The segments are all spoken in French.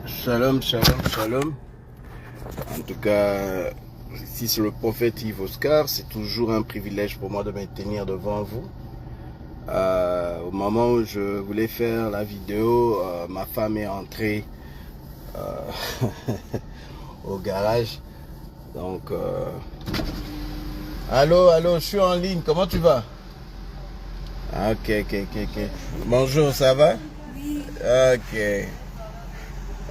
Shalom, shalom, shalom. En tout cas, ici c'est le prophète Yves Oscar. C'est toujours un privilège pour moi de me tenir devant vous. Au moment où je voulais faire la vidéo, ma femme est entrée au garage. Donc, allô, je suis en ligne. Comment tu vas? Ok. Bonjour, ça va? Oui. Ok.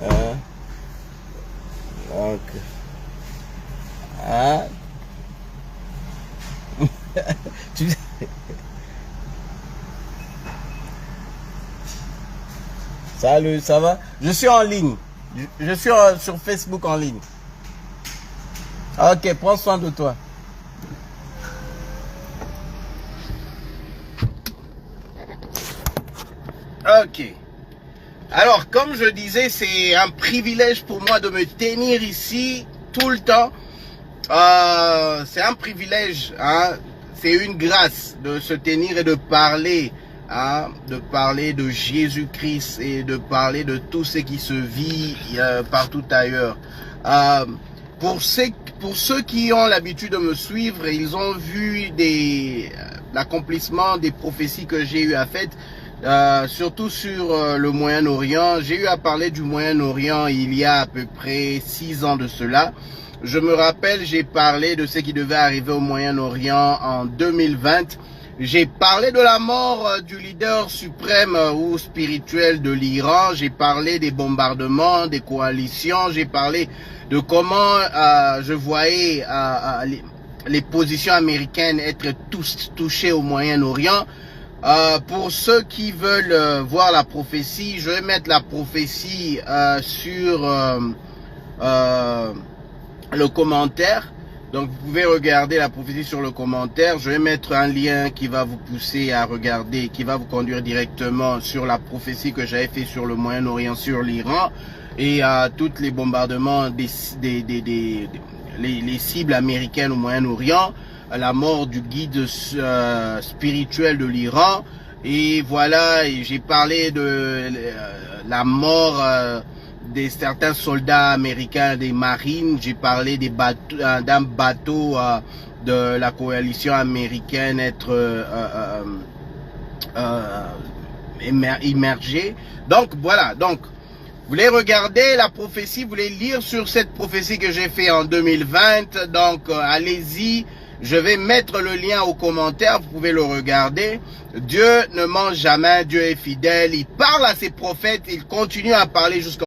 Hein? Donc, hein? Tu- Salut, ça va? Je suis en ligne. Je suis sur Facebook en ligne. Ok, prends soin de toi. Ok. Alors, comme je disais, c'est un privilège pour moi de me tenir ici tout le temps. C'est un privilège, hein? C'est une grâce de se tenir et de parler, hein? De parler de Jésus-Christ et de parler de tout ce qui se vit partout ailleurs. Pour ceux qui ont l'habitude de me suivre, ils ont vu l'accomplissement des prophéties que j'ai eu à faire. Surtout sur le Moyen-Orient. J'ai eu à parler du Moyen-Orient il y a à peu près 6 ans de cela. Je me rappelle, j'ai parlé de ce qui devait arriver au Moyen-Orient en 2020. J'ai parlé de la mort du leader suprême ou spirituel de l'Iran. J'ai parlé des bombardements, des coalitions. J'ai parlé de comment je voyais les positions américaines être touchées au Moyen-Orient. Pour ceux qui veulent voir la prophétie, je vais mettre la prophétie sur le commentaire. Donc vous pouvez regarder la prophétie sur le commentaire. Je vais mettre un lien qui va vous pousser à regarder, qui va vous conduire directement sur la prophétie que j'avais fait sur le Moyen-Orient, sur l'Iran et tous les bombardements les cibles américaines au Moyen-Orient, la mort du guide spirituel de l'Iran. Et voilà, j'ai parlé de la mort de certains soldats américains des marines. J'ai parlé d'un bateau de la coalition américaine être immergé. Donc voilà, donc vous voulez regarder la prophétie, vous voulez lire sur cette prophétie que j'ai fait en 2020. Donc allez-y, je vais mettre le lien au commentaire, vous pouvez le regarder. Dieu ne ment jamais, Dieu est fidèle, il parle à ses prophètes, il continue à parler jusqu'à